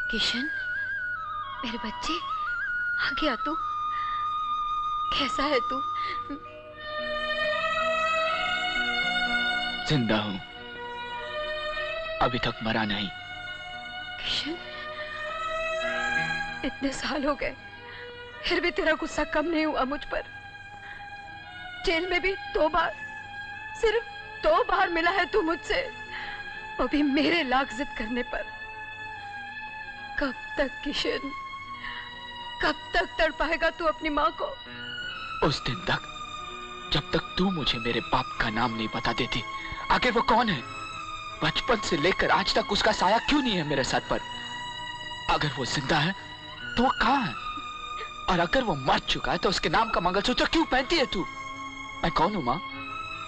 किशन, मेरे बच्चे, आ गया तू? कैसा है तू? जिंदा हूं, अभी तक मरा नहीं। किशन, इतने साल हो गए, फिर भी तेरा गुस्सा कम नहीं हुआ मुझ पर। जेल में भी 2 बार, सिर्फ 2 बार मिला है तू मुझसे, वो भी मेरे लाख जिद करने पर। कब तक किशन, कब तक तड़पाएगा तू अपनी माँ को? उस दिन तक जब तक तू मुझे मेरे बाप का नाम नहीं बता देती। आखिर वो कौन है? बचपन से लेकर आज तक उसका साया क्यों नहीं है मेरे सर पर? अगर वो जिंदा है तो वो कहाँ है? और अगर वो मर चुका है तो उसके नाम का मंगलसूत्र क्यों पहनती है तू? मैं कौन हूं माँ?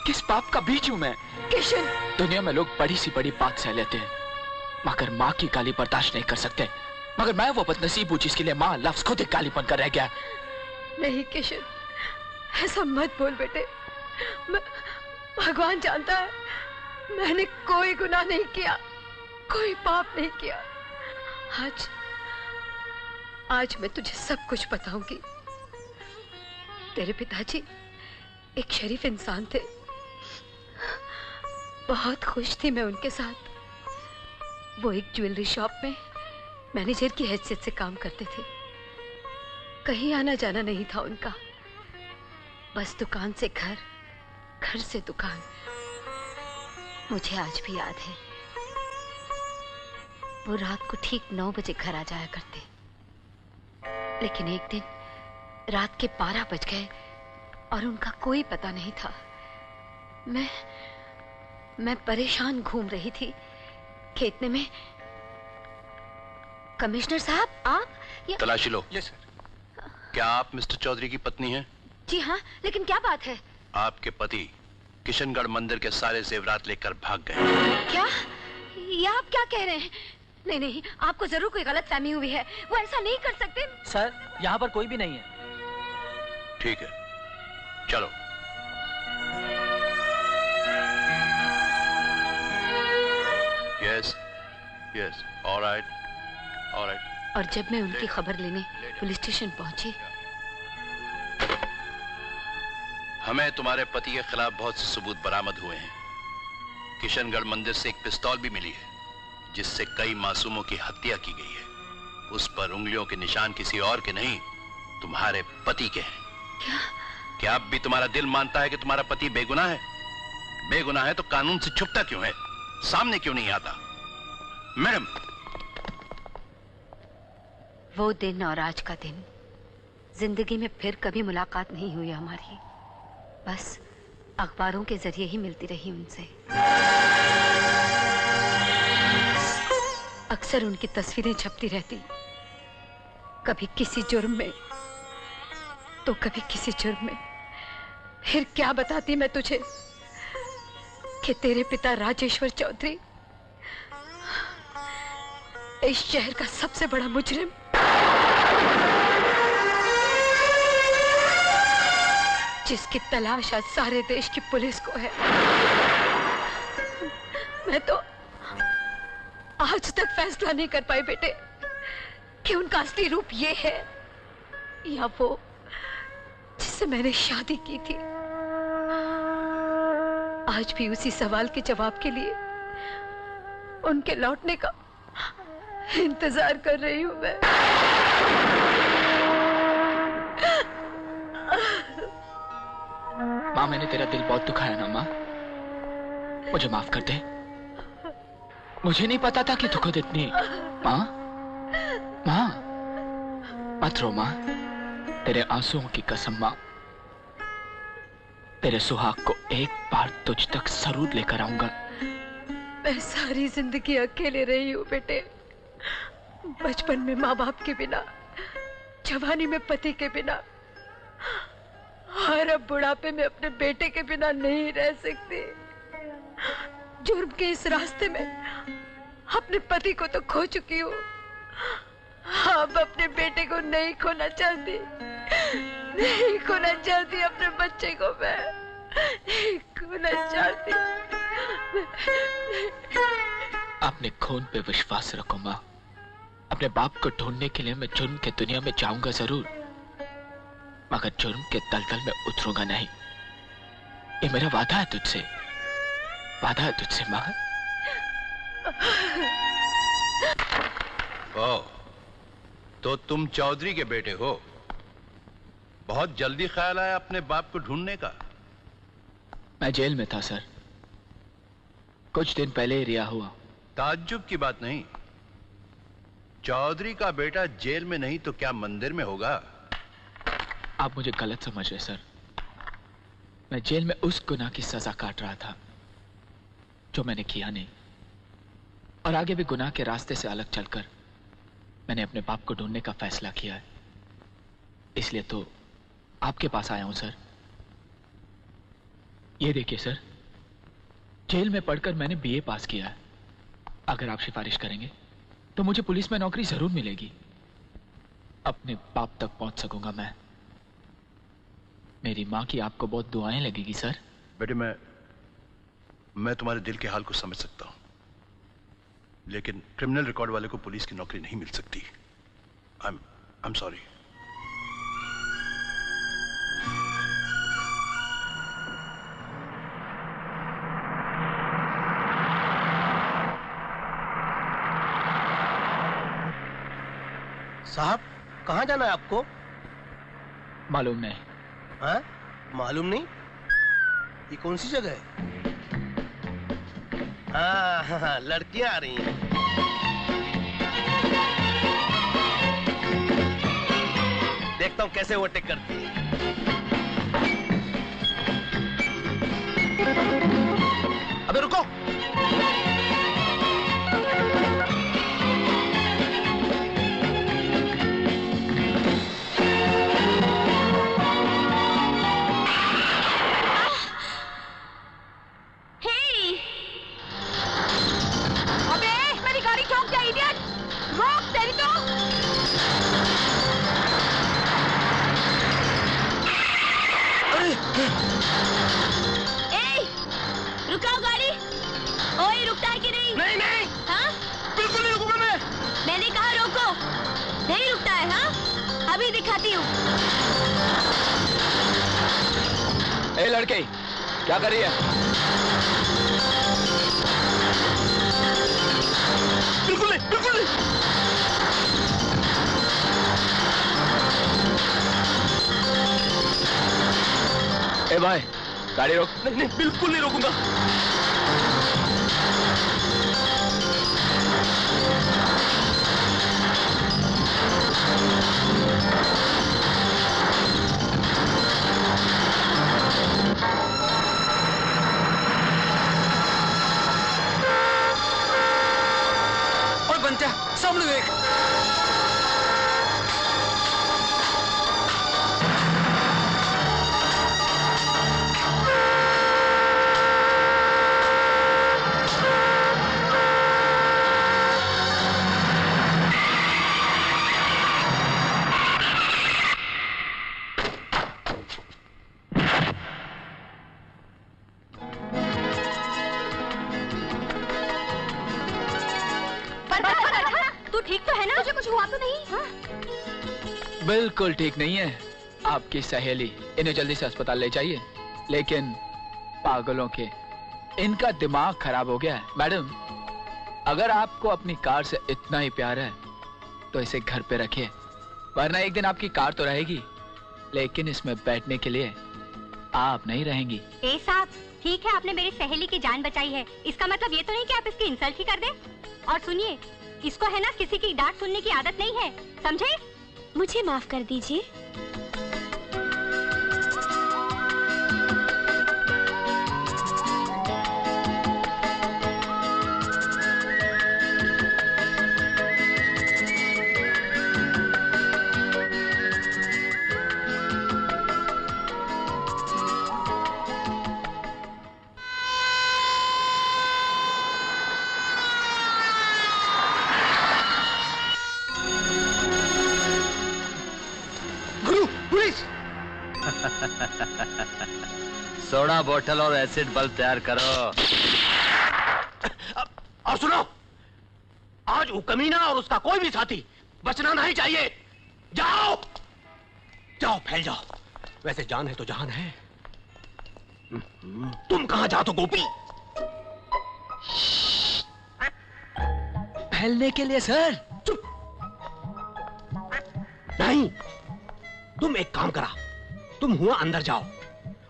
किस पाप का बीज हूं मैं? किशन, दुनिया में लोग बड़ी सी बड़ी बात सह लेते हैं, मगर माँ की गाली बर्दाश्त नहीं कर सकते। मगर मैं वो बदनसीब हूं जिसके लिए माँ लफ्ज खुद एक गाली बनकर रह गया। नहीं किशन, ऐसा मत बोल बेटे। भगवान जानता है, मैंने कोई गुनाह नहीं किया, कोई पाप नहीं किया। आज मैं तुझे सब कुछ बताऊंगी। तेरे पिताजी एक शरीफ इंसान थे, बहुत खुश थी मैं उनके साथ। वो एक ज्वेलरी शॉप में मैनेजर की हैसियत से काम करते थे। कहीं आना जाना नहीं था उनका, बस दुकान से घर, घर से दुकान। मुझे आज भी याद है, वो रात को ठीक 9 बजे घर आ जाया करते। लेकिन एक दिन रात के 12 बज गए और उनका कोई पता नहीं था। मैं परेशान घूम रही थी खेतने में। कमिश्नर साहब, आप तलाशी लो। Yes sir. क्या आप मिस्टर चौधरी की पत्नी हैं? जी हाँ, लेकिन क्या बात है? आपके पति किशनगढ़ मंदिर के सारे जेवरात लेकर भाग गए। क्या? ये आप क्या कह रहे हैं? नहीं नहीं, आपको जरूर कोई गलत फहमी हुई है। वो ऐसा नहीं कर सकते। सर, यहाँ पर कोई भी नहीं है। ठीक है, चलो। Yes yes, alright alright. और जब मैं उनकी खबर लेने पुलिस स्टेशन पहुंची, हमें तुम्हारे पति के खिलाफ बहुत से सबूत बरामद हुए हैं। किशनगढ़ मंदिर से एक पिस्तौल भी मिली है जिससे कई मासूमों की हत्या की गई है। उस पर उंगलियों के निशान किसी और के नहीं, तुम्हारे पति के हैं। क्या अब भी तुम्हारा दिल मानता है कि तुम्हारा पति बेगुनाह है? बेगुनाह है तो कानून से छुपता क्यों है? सामने क्यों नहीं आता? मैडम, वो दिन और आज का दिन, जिंदगी में फिर कभी मुलाकात नहीं हुई हमारी। बस अखबारों के जरिए ही मिलती रही उनसे। अक्सर उनकी तस्वीरें छपती रहती, कभी किसी जुर्म में तो कभी किसी जुर्म में। फिर क्या बताती मैं तुझे कि तेरे पिता राजेश्वर चौधरी इस शहर का सबसे बड़ा मुजरिम, जिसकी तलाश आज सारे देश की पुलिस को है। मैं तो आज तक फैसला नहीं कर पाई बेटे कि उनका असली रूप ये है या वो जिससे मैंने शादी की थी। आज भी उसी सवाल के जवाब के लिए उनके लौटने का इंतजार कर रही हूं मैं। माँ, मैंने तेरा दिल बहुत दुखाया ना माँ? मुझे माफ कर दे। मुझे नहीं पता था कि तू खुद इतनी। माँ, माँ, मत रो माँ। तेरे आंसुओं की कसम माँ, तेरे सुहाग को एक बार तुझ तक जरूर लेकर आऊंगा। मैं सारी जिंदगी अकेले रही हूँ बेटे। बचपन में माँ बाप के बिना, जवानी में पति के बिना, और अब बुढ़ापे में अपने बेटे के बिना नहीं रह सकती। जुर्म के इस रास्ते में अपने पति को तो खो चुकी हूँ, अब अपने बेटे को नहीं खोना चाहती, नहीं खोना चाहती अपने बच्चे को। मैं नहीं खोना चाहती। अपने खून पे विश्वास रखो माँ, अपने बाप को ढूंढने के लिए मैं जुर्म के दुनिया में जाऊंगा जरूर, मगर जुर्म के दलदल में उतरूंगा नहीं। ये मेरा वादा है तुझसे, वादा है तुझसे माँ। ओ, तो तुम चौधरी के बेटे हो। बहुत जल्दी ख्याल आया अपने बाप को ढूंढने का। मैं जेल में था सर, कुछ दिन पहले ही रिहा हुआ। ताज्जुब की बात नहीं, चौधरी का बेटा जेल में नहीं तो क्या मंदिर में होगा? आप मुझे गलत समझ रहे सर। मैं जेल में उस गुनाह की सजा काट रहा था जो मैंने किया नहीं, और आगे भी गुनाह के रास्ते से अलग चलकर मैंने अपने बाप को ढूंढने का फैसला किया है। इसलिए तो आपके पास आया हूं सर। ये देखिए सर, जेल में पढ़कर मैंने बीए पास किया है। अगर आप सिफारिश करेंगे तो मुझे पुलिस में नौकरी जरूर मिलेगी। अपने बाप तक पहुंच सकूंगा मैं। मेरी मां की आपको बहुत दुआएं लगेगी सर। बेटे, मैं तुम्हारे दिल के हाल को समझ सकता हूं, लेकिन क्रिमिनल रिकॉर्ड वाले को पुलिस की नौकरी नहीं मिल सकती। I am sorry. साहब, कहाँ जाना है आपको? मालूम नहीं। हाँ? मालूम नहीं? ये कौन सी जगह है? हाँ, लड़कियां आ रही हैं। देखता हूँ कैसे ओवरटेक करती है। अबे रुको! लड़के क्या कर रही है? बिल्कुल नहीं, बिल्कुल नहीं। ए भाई, गाड़ी रोक। नहीं नहीं, बिल्कुल नहीं रोकूंगा। सामने देख। बिल्कुल ठीक नहीं है आपकी सहेली। इन्हें जल्दी से अस्पताल ले जाइए। लेकिन पागलों के, इनका दिमाग खराब हो गया है। मैडम, अगर आपको अपनी कार से इतना ही प्यार है तो इसे घर पे रखिए, वरना एक दिन आपकी कार तो रहेगी लेकिन इसमें बैठने के लिए आप नहीं रहेंगी। ए साहब, ठीक है आपने मेरी सहेली की जान बचाई है, इसका मतलब ये तो नहीं कि आप इसकी इंसल्ट ही कर दें। और सुनिए, इसको है ना किसी की डांट सुनने की आदत नहीं है, समझे? मुझे माफ कर दीजिए। सोडा बोतल और एसिड बल्ब तैयार करो। और सुनो, आज आज वो कमीना और उसका कोई भी साथी बचना नहीं चाहिए। जाओ जाओ, फैल जाओ। वैसे जान है तो जहान है। तुम कहां जाते हो गोपी? फैलने के लिए सर। चुप। नहीं, तुम एक काम करा, तुम हुआ अंदर जाओ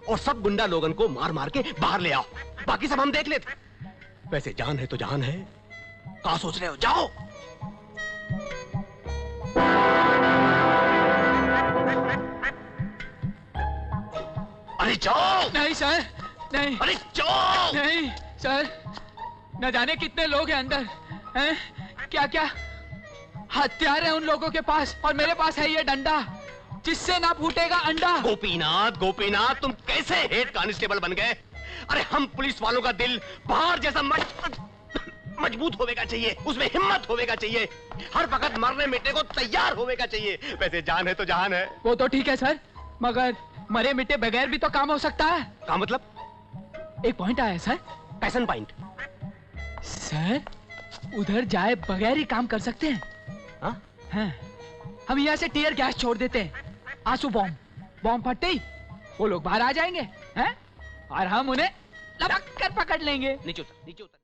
और सब गुंडा लोगन को मार मार के बाहर ले आओ। बाकी सब हम देख लेते। वैसे जान है तो जहान है। कहां सोच रहे हो? जाओ। अरे जाओ। नहीं सर, नहीं। अरे जाओ। नहीं सर, न जाने कितने लोग हैं अंदर हैं? क्या क्या हथियार है उन लोगों के पास, और मेरे पास है ये डंडा जिससे ना फूटेगा अंडा। गोपीनाथ, गोपीनाथ, तुम कैसे हेड कांस्टेबल बन गए? अरे हम पुलिस वालों का दिल बाहर जैसा मजबूत होवेगा चाहिए, उसमें हिम्मत होवेगा चाहिए, हर वक्त मरने मिटने को तैयार होवेगा चाहिए। वैसे जान है तो जहान है। वो तो ठीक है सर, मगर मरे मिटे बगैर भी तो काम हो सकता है। का मतलब? एक पॉइंट आया सर। Passion point? सर उधर जाए बगैर ही काम कर सकते हैं। हाँ? हम यहाँ से टीयर गैस छोड़ देते हैं, आंसू बॉम्ब फटते ही वो लोग बाहर आ जाएंगे हैं? और हम उन्हें लपक कर पकड़ लेंगे। नीचे उतर, नीचे उतर।